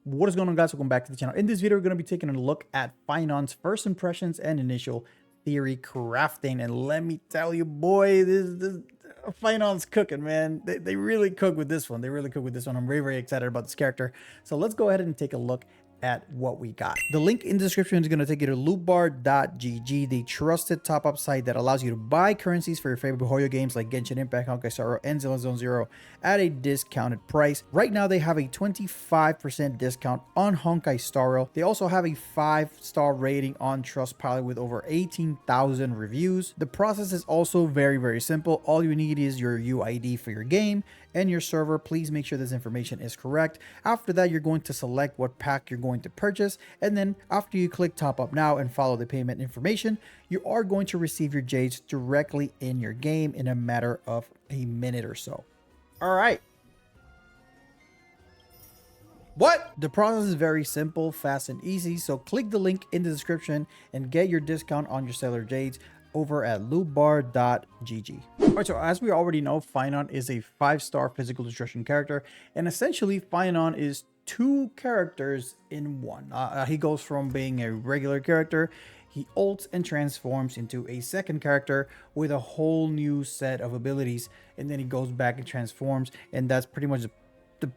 What is going on, guys? Welcome back to the channel. In this video, we're going to be taking a look at Phainon's first impressions and initial theory crafting. And let me tell you, boy, this Phainon's cooking, man. They really cook with this one. They really cook with this one. I'm very, very excited about this character. So let's go ahead and take a look at what we got. The link in the description is going to take you to lootbar.gg, the trusted top-up site that allows you to buy currencies for your favorite Hoyo games like Genshin Impact, Honkai Star Rail, and Zone Zero at a discounted price. Right now, they have a 25% discount on Honkai Star Rail. They also have a 5-star rating on Trustpilot with over 18,000 reviews. The process is also very, very simple. All you need is your UID for your game and your server. Please make sure this information is correct. After that, you're going to select what pack you're going to purchase, and then after you click top up now and follow the payment information, you are going to receive your Jades directly in your game in a matter of a minute or so. All right. What? The process is very simple, fast, and easy. So click the link in the description and get your discount on your seller Jades over at lootbar.gg. All right, so as we already know, Phainon is a 5-star physical destruction character, and essentially Phainon is 2 characters in one. He goes from being a regular character, he ults and transforms into a second character with a whole new set of abilities, and then he goes back and transforms, and that's pretty much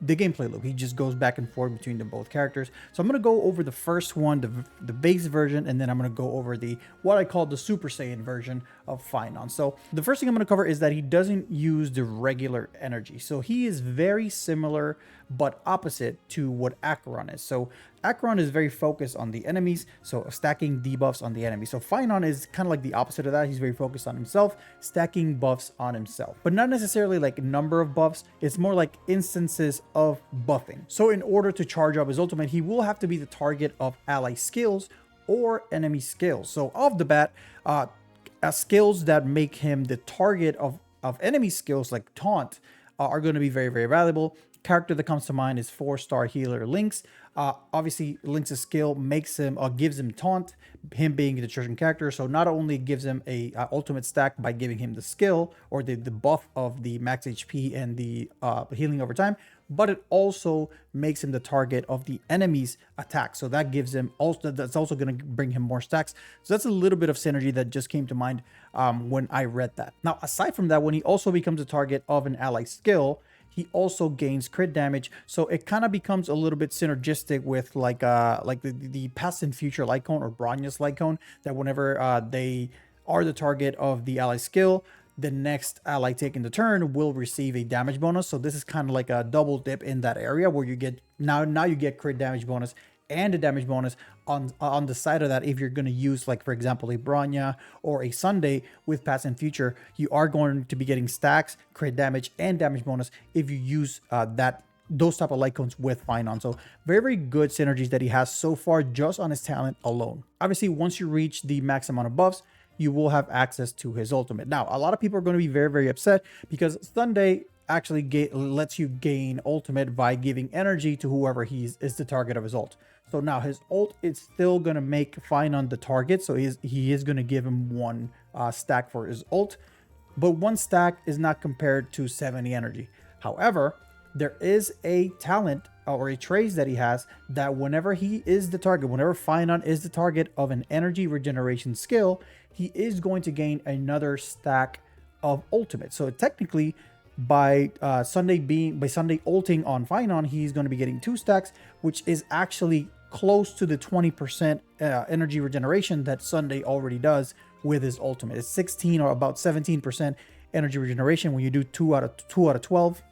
the gameplay loop. He just goes back and forth between the both characters. So I'm going to go over the first one, the base version, and then I'm going to go over the what I call the Super Saiyan version of Phainon. So the first thing I'm going to cover is that he doesn't use the regular energy. So he is very similar but opposite to what Acheron is. So Acheron is very focused on the enemies, so stacking debuffs on the enemy. So Phainon is kind of like the opposite of that. He's very focused on himself, stacking buffs on himself, but not necessarily like number of buffs. It's more like instances of buffing. So in order to charge up his ultimate, he will have to be the target of ally skills or enemy skills. So off the bat, skills that make him the target of enemy skills like taunt are going to be very, very valuable. Character that comes to mind is 4-star healer Lynx. Obviously, Lynx's skill makes him gives him taunt, him being the destruction character. So not only gives him a ultimate stack by giving him the skill or the buff of the max HP and the healing over time, but it also makes him the target of the enemy's attack. So that gives him also, that's also going to bring him more stacks. So that's a little bit of synergy that just came to mind when I read that. Now, aside from that, when he also becomes a target of an ally skill, he also gains crit damage, so it kind of becomes a little bit synergistic with like the past and future Lycone or Bronya's Lycone, that whenever they are the target of the ally skill, the next ally taking the turn will receive a damage bonus. So this is kind of like a double dip in that area where you get now you get crit damage bonus and a damage bonus on the side of that. If you're going to use, like, for example, a Bronya or a Sunday with past and future, you are going to be getting stacks, crit damage, and damage bonus if you use those type of Lycones with Phainon. So very, very good synergies that he has so far just on his talent alone. Obviously, once you reach the max amount of buffs, you will have access to his ultimate. Now, a lot of people are going to be very, very upset because Sunday actually lets you gain ultimate by giving energy to whoever is the target of his ult. So now his ult is still going to make Phainon the target. So he is going to give him 1 stack for his ult, but 1 stack is not compared to 70 energy. However, there is a talent or a trait that he has that whenever he is the target, whenever Phainon is the target of an energy regeneration skill, he is going to gain another stack of ultimate. So technically, by Sunday ulting on Phainon, he's going to be getting 2 stacks, which is actually close to the 20% energy regeneration that Sunday already does with his ultimate. It's 16 or about 17% energy regeneration when you do 2 out of 12,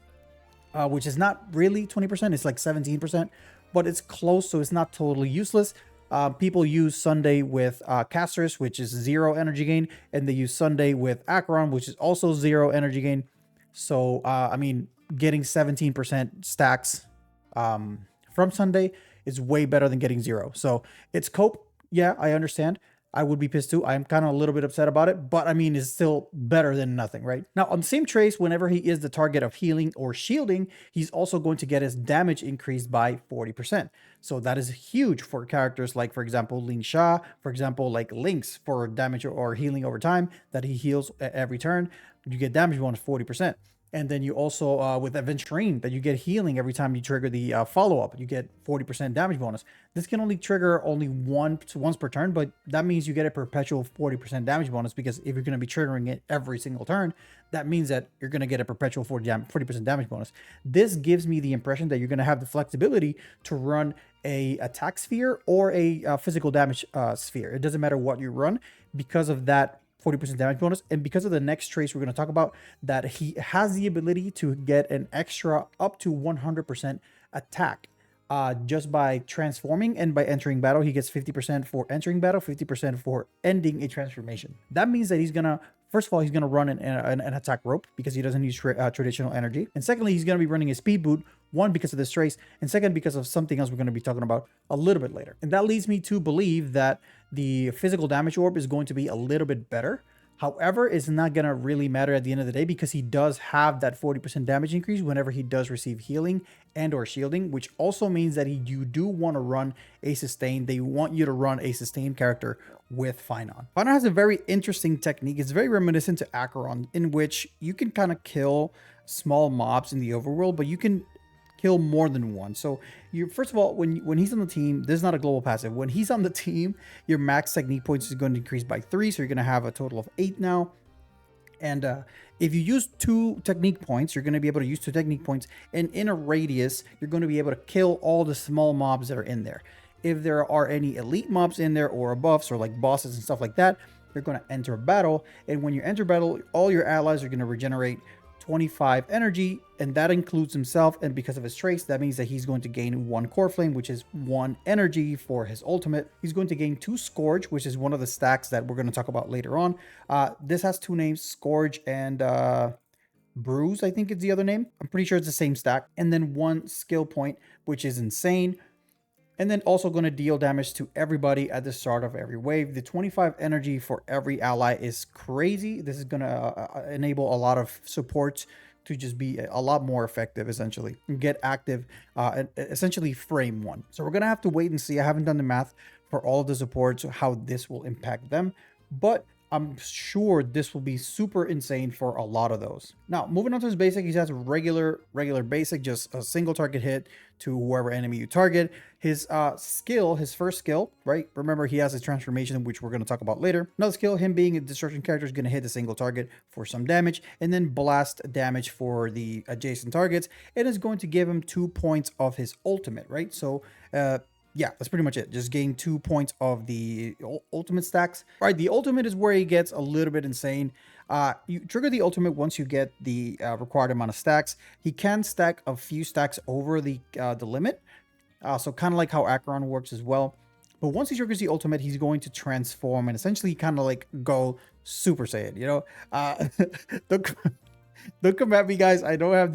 which is not really 20%. It's like 17%, but it's close, so it's not totally useless. People use Sunday with Casters, which is 0 energy gain, and they use Sunday with Acheron, which is also 0 energy gain. So, I mean, getting 17% stacks from Sunday is way better than getting 0. So it's cope. Yeah, I understand. I would be pissed too. I'm kind of a little bit upset about it, but I mean, it's still better than nothing, right? Now, on the same trace, whenever he is the target of healing or shielding, he's also going to get his damage increased by 40%. So that is huge for characters like, for example, Ling Sha, for example, like Lynx for damage or healing over time that he heals every turn. You get damage bonus 40%. And then you also, with Adventuring, that you get healing every time you trigger the follow-up. You get 40% damage bonus. This can only trigger once per turn, but that means you get a perpetual 40% damage bonus, because if you're going to be triggering it every single turn, that means that you're going to get a perpetual 40% damage bonus. This gives me the impression that you're going to have the flexibility to run a attack sphere or a physical damage sphere. It doesn't matter what you run, because of that 40% damage bonus, and because of the next trace we're going to talk about, that he has the ability to get an extra up to 100% attack just by transforming, and by entering battle. He gets 50% for entering battle, 50% for ending a transformation. That means that he's gonna, first of all, he's gonna run an attack rope, because he doesn't use traditional energy, and secondly, he's gonna be running a speed boot. One, because of this trace, and second, because of something else we're going to be talking about a little bit later. And that leads me to believe that the physical damage orb is going to be a little bit better. However, it's not going to really matter at the end of the day, because he does have that 40% damage increase whenever he does receive healing and or shielding, which also means that you do want to run a sustain. They want you to run a sustained character with Phainon. Phainon has a very interesting technique. It's very reminiscent to Acheron, in which you can kind of kill small mobs in the overworld, but you can kill more than one. So you, first of all, when he's on the team, this is not a global passive. When he's on the team, your max technique points is going to increase by 3, so you're going to have a total of 8 now. And if you use 2 technique points, you're going to be able to use 2 technique points, and in a radius, you're going to be able to kill all the small mobs that are in there. If there are any elite mobs in there, or buffs, or like bosses and stuff like that, you're going to enter battle, and when you enter battle, all your allies are going to regenerate 25 energy, and that includes himself. And because of his trace, that means that he's going to gain 1 core flame, which is 1 energy for his ultimate. He's going to gain 2 Scourge, which is one of the stacks that we're going to talk about later on. This has 2 names, Scourge and Bruise, I think it's the other name. I'm pretty sure it's the same stack. And then 1 skill point, which is insane. And then also going to deal damage to everybody at the start of every wave. The 25 energy for every ally is crazy. This is going to enable a lot of supports to just be a lot more effective, essentially, and get active, and essentially frame 1. So we're going to have to wait and see. I haven't done the math for all of the supports, how this will impact them, but I'm sure this will be super insane for a lot of those. Now, moving on to his basic, he has regular basic, just a single target hit to whoever enemy you target. His skill, his first skill, right? Remember, he has a transformation, which we're going to talk about later. Another skill, him being a destruction character, is going to hit a single target for some damage, and then blast damage for the adjacent targets. It is going to give him 2 points of his ultimate, right? So, yeah, that's pretty much it. Just gain 2 points of the ultimate stacks. All right, the ultimate is where he gets a little bit insane. You trigger the ultimate once you get the required amount of stacks. He can stack a few stacks over the limit. So kind of like how Acheron works as well. But once he triggers the ultimate, he's going to transform and essentially kind of like go Super Saiyan, you know? Don't come at me, guys. I don't have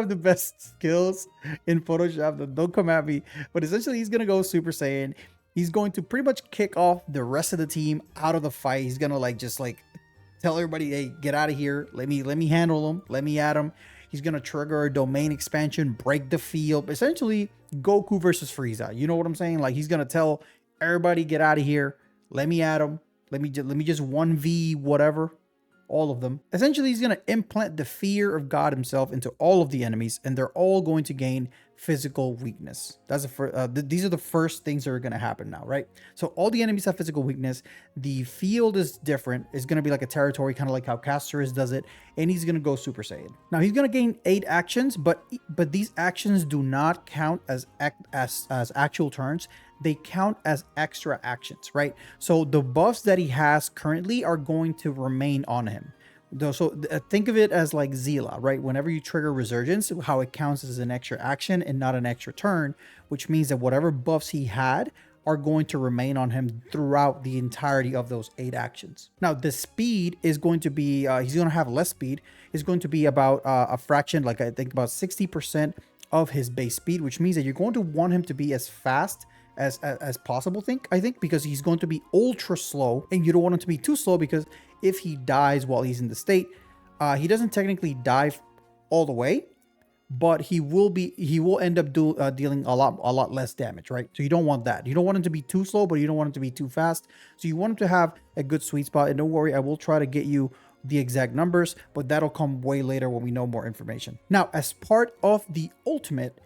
the best skills in Photoshop. Don't come at me. But essentially, he's going to go Super Saiyan. He's going to pretty much kick off the rest of the team out of the fight. He's going to just tell everybody, hey, get out of here. Let me handle him. Let me at him. He's going to trigger a domain expansion, break the field. Essentially, Goku versus Frieza. You know what I'm saying? Like, he's going to tell everybody, get out of here. Let me at him. Let me just 1v whatever. All of them. Essentially, he's going to implant the fear of God himself into all of the enemies, and they're all going to gain physical weakness. That's these are the first things that are going to happen now, right? So all the enemies have physical weakness. The field is different. It's going to be like a territory, kind of like how Castorus does it, and he's going to go Super Saiyan. Now he's going to gain 8 actions, but these actions do not count as actual turns. They count as extra actions, right? So the buffs that he has currently are going to remain on him. So think of it as like Zila, right? Whenever you trigger Resurgence, how it counts as an extra action and not an extra turn, which means that whatever buffs he had are going to remain on him throughout the entirety of those 8 actions. Now, the speed is going to be, he's going to have less speed. It's going to be about a fraction, like I think about 60% of his base speed, which means that you're going to want him to be as fast as possible, I think, because he's going to be ultra slow, and you don't want him to be too slow, because if he dies while he's in the state, he doesn't technically die all the way, but he will end up dealing a lot less damage, right? So you don't want that. You don't want him to be too slow, but you don't want him to be too fast. So you want him to have a good sweet spot. And don't worry, I will try to get you the exact numbers, but that'll come way later when we know more information. Now, as part of the ultimate,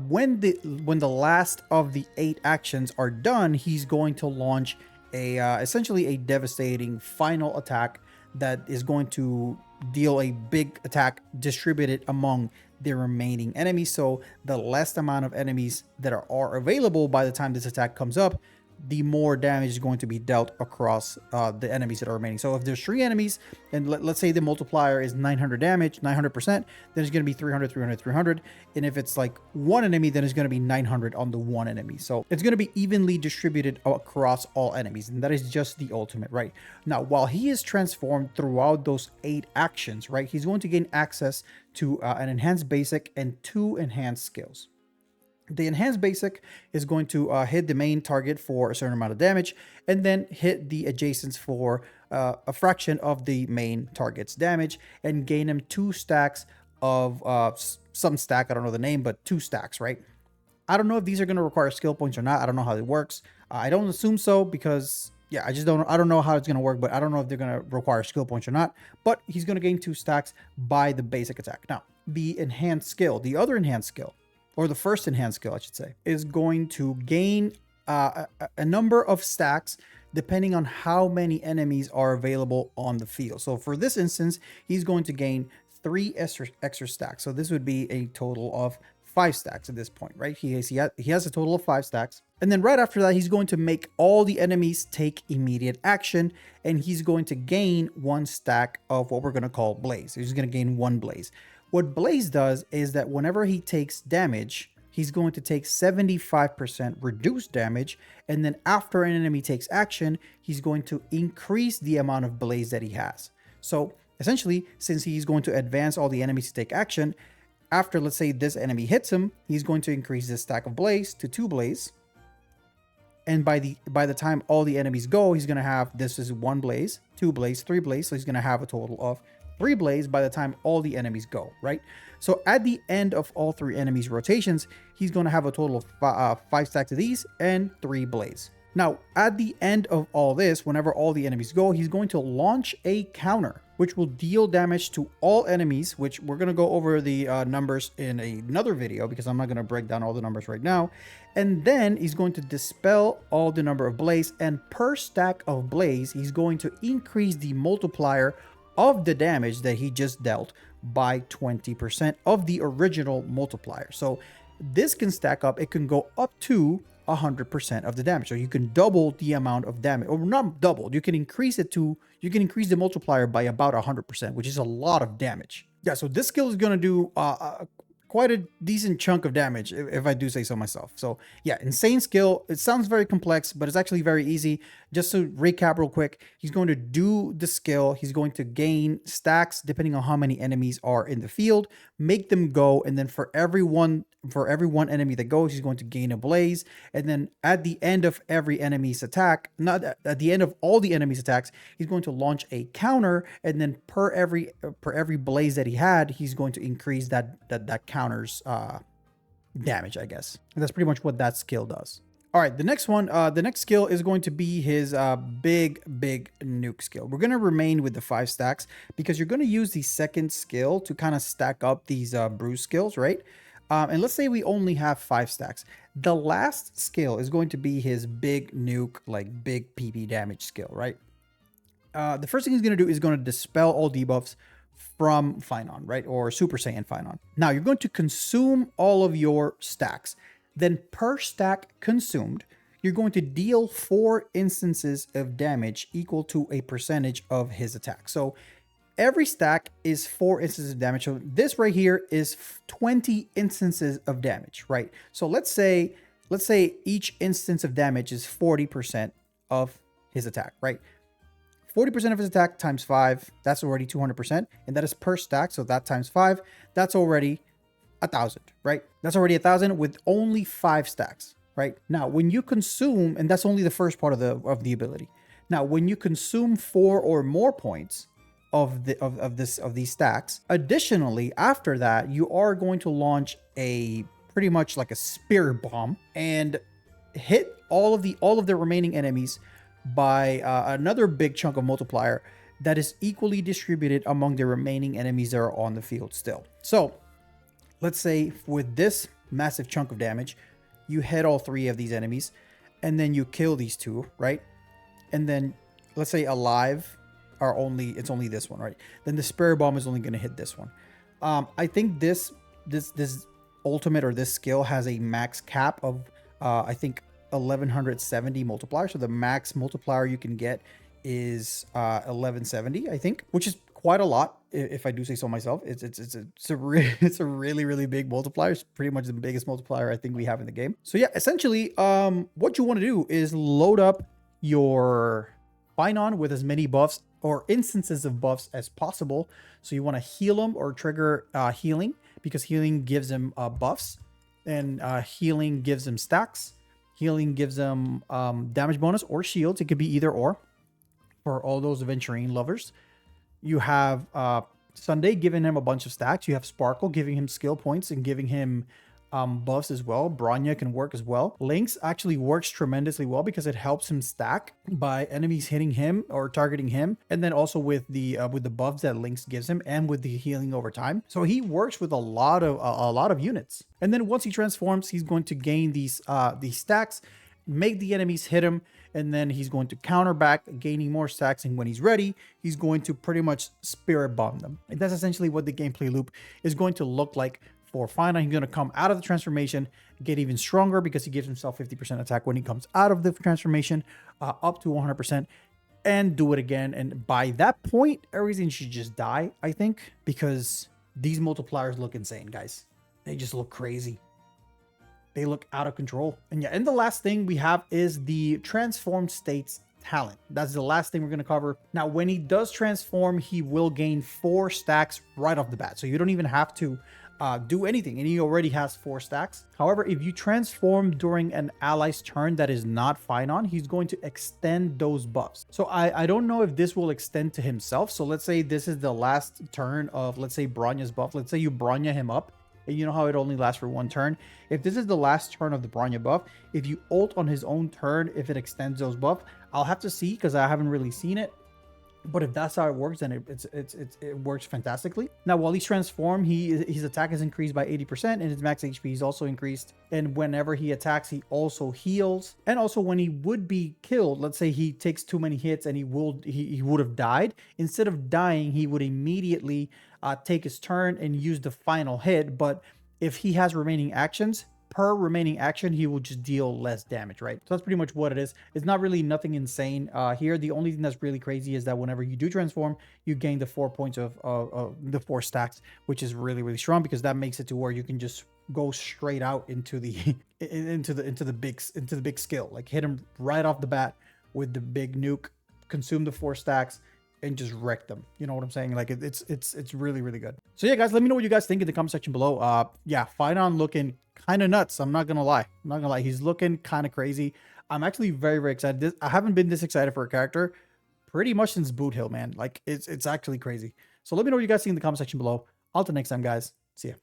when the last of the 8 actions are done, he's going to launch a essentially a devastating final attack that is going to deal a big attack distributed among the remaining enemies. So the less amount of enemies that are available by the time this attack comes up, the more damage is going to be dealt across the enemies that are remaining. So if there's 3 enemies, and let's say the multiplier is 900 damage, 900%, then it's going to be 300, 300, 300. And if it's like 1 enemy, then it's going to be 900 on the 1 enemy. So it's going to be evenly distributed across all enemies. And that is just the ultimate, right? Now, while he is transformed throughout those 8 actions, right, he's going to gain access to an enhanced basic and 2 enhanced skills. The enhanced basic is going to hit the main target for a certain amount of damage, and then hit the adjacents for a fraction of the main target's damage, and gain him 2 stacks of some stack. I don't know the name, but 2 stacks, right? I don't know if these are going to require skill points or not. I don't know how it works. I don't assume so because, yeah, I don't know how it's going to work, but I don't know if they're going to require skill points or not. But he's going to gain 2 stacks by the basic attack. Now, the enhanced skill, the other enhanced skill, or the first enhanced skill, I should say, is going to gain a number of stacks depending on how many enemies are available on the field. So for this instance, he's going to gain 3 extra stacks. So this would be a total of 5 stacks at this point, right? He has a total of 5 stacks. And then right after that, he's going to make all the enemies take immediate action, and he's going to gain 1 stack of what we're going to call Blaze. He's going to gain 1 Blaze. What Blaze does is that whenever he takes damage, he's going to take 75% reduced damage. And then after an enemy takes action, he's going to increase the amount of Blaze that he has. So essentially, since he's going to advance all the enemies to take action, after, let's say, this enemy hits him, he's going to increase this stack of Blaze to 2 Blaze. And by the time all the enemies go, he's going to have, this is 1 Blaze, 2 Blaze, 3 Blaze. So he's going to have a total of 3 Blaze by the time all the enemies go, right? So at the end of all 3 enemies rotations, he's going to have a total of 5 stacks of these and 3 Blaze. Now, at the end of all this, whenever all the enemies go, he's going to launch a counter, which will deal damage to all enemies, which we're going to go over the numbers in another video because I'm not going to break down all the numbers right now. And then he's going to dispel all the number of Blaze, and per stack of Blaze, he's going to increase the multiplier of the damage that he just dealt by 20% of the original multiplier. So this can stack up. It can go up to 100% of the damage. So you can double the amount of damage, or not double. You can increase it to, you can increase the multiplier by about 100%, which is a lot of damage. Yeah, so this skill is going to do quite a decent chunk of damage, if I do say so myself. So yeah, insane skill. It sounds very complex, but it's actually very easy. Just to recap real quick, he's going to do the skill. He's going to gain stacks depending on how many enemies are in the field, make them go, and then for every one enemy that goes, he's going to gain a Blaze. And then at the end of every enemy's attack, not at the end of all the enemies' attacks, he's going to launch a counter, and then per every Blaze that he had, he's going to increase that counter's damage, I guess. And that's pretty much what that skill does. All right, the next one, the next skill is going to be his big nuke skill. We're going to remain with the 5 stacks because you're going to use the second skill to kind of stack up these bruise skills, right? And let's say we only have 5 stacks. The last skill is going to be his big nuke, like big PP damage skill, right? The first thing he's going to do is going to dispel all debuffs from Phainon, right? Or Super Saiyan Phainon. Now you're going to consume all of your stacks. Then per stack consumed, you're going to deal 4 instances of damage equal to a percentage of his attack. So every stack is 4 instances of damage. So this right here is 20 instances of damage, right? So let's say each instance of damage is 40% of his attack, right? 40% of his attack times 5, that's already 200%. And that is per stack. So that times 5, that's already 1,000, right? That's already 1,000 with only 5 stacks, right? Now, when you consume, and that's only the first part of the ability. Now, when you consume 4 or more points of these stacks, additionally, after that, you are going to launch a pretty much like a spirit bomb and hit all of the remaining enemies by another big chunk of multiplier. that is equally distributed among the remaining enemies that are on the field still. So let's say with this massive chunk of damage, you hit all 3 of these enemies, and then you kill these 2, right? And then let's say alive are it's only this one, right? Then the Spirit Bomb is only going to hit this one. I think this ultimate or this skill has a max cap of I think 1170 multiplier. So the max multiplier you can get is 1170, I think, which is quite a lot if I do say so myself. It's a really big multiplier. It's pretty much the biggest multiplier I think we have in the game. So yeah, essentially what you want to do is load up your Phainon with as many buffs or instances of buffs as possible. So you want to heal him or trigger healing, because healing gives him buffs, and healing gives him stacks. Healing gives him damage bonus or shields. It could be either or for all those Aventurine lovers. You have Sunday giving him a bunch of stacks. You have Sparkle giving him skill points and giving him buffs as well. Bronya can work as well. Lynx actually works tremendously well because it helps him stack by enemies hitting him or targeting him, and then also with the buffs that Lynx gives him and with the healing over time. So he works with a lot of units. And then once he transforms, he's going to gain these stacks, make the enemies hit him, and then he's going to counter back, gaining more stacks. And when he's ready, he's going to pretty much Spirit Bomb them. And that's essentially what the gameplay loop is going to look like for Phainon. He's going to come out of the transformation, get even stronger because he gives himself 50% attack when he comes out of the transformation, up to 100%, and do it again. And by that point, everything should just die, I think, because these multipliers look insane, guys. They just look crazy. They look out of control. And yeah, and the last thing we have is the transformed states talent. That's the last thing we're going to cover. Now, when he does transform, he will gain 4 stacks right off the bat. So you don't even have to do anything, and he already has 4 stacks. However, if you transform during an ally's turn that is not Phainon, he's going to extend those buffs. So I don't know if this will extend to himself. So let's say this is the last turn of, let's say, Bronya's buff. Let's say you Bronya him up, and you know how it only lasts for 1 turn. If this is the last turn of the Bronya buff, if you ult on his own turn, if it extends those buffs, I'll have to see because I haven't really seen it. But if that's how it works, then it works fantastically. Now, while he's transformed, his attack is increased by 80%, and his max HP is also increased. And whenever he attacks, he also heals. And also, when he would be killed, let's say he takes too many hits and he would have died. Instead of dying, he would immediately take his turn and use the final hit. But if he has remaining actions, per remaining action, he will just deal less damage, right? So that's pretty much what it is. It's not really nothing insane here. The only thing that's really crazy is that whenever you do transform, you gain the 4 points of the 4 stacks, which is really strong, because that makes it to where you can just go straight out into the into the big skill, like hit him right off the bat with the big nuke, consume the 4 stacks, and just wreck them. You know what I'm saying? Like it's really good. So yeah, guys, let me know what you guys think in the comment section below. Yeah, Phainon looking kind of nuts. I'm not gonna lie. He's looking kind of crazy. I'm actually very excited. I haven't been this excited for a character pretty much since Boot Hill, man. Like it's actually crazy. So let me know what you guys think in the comment section below. Until next time, guys. See ya.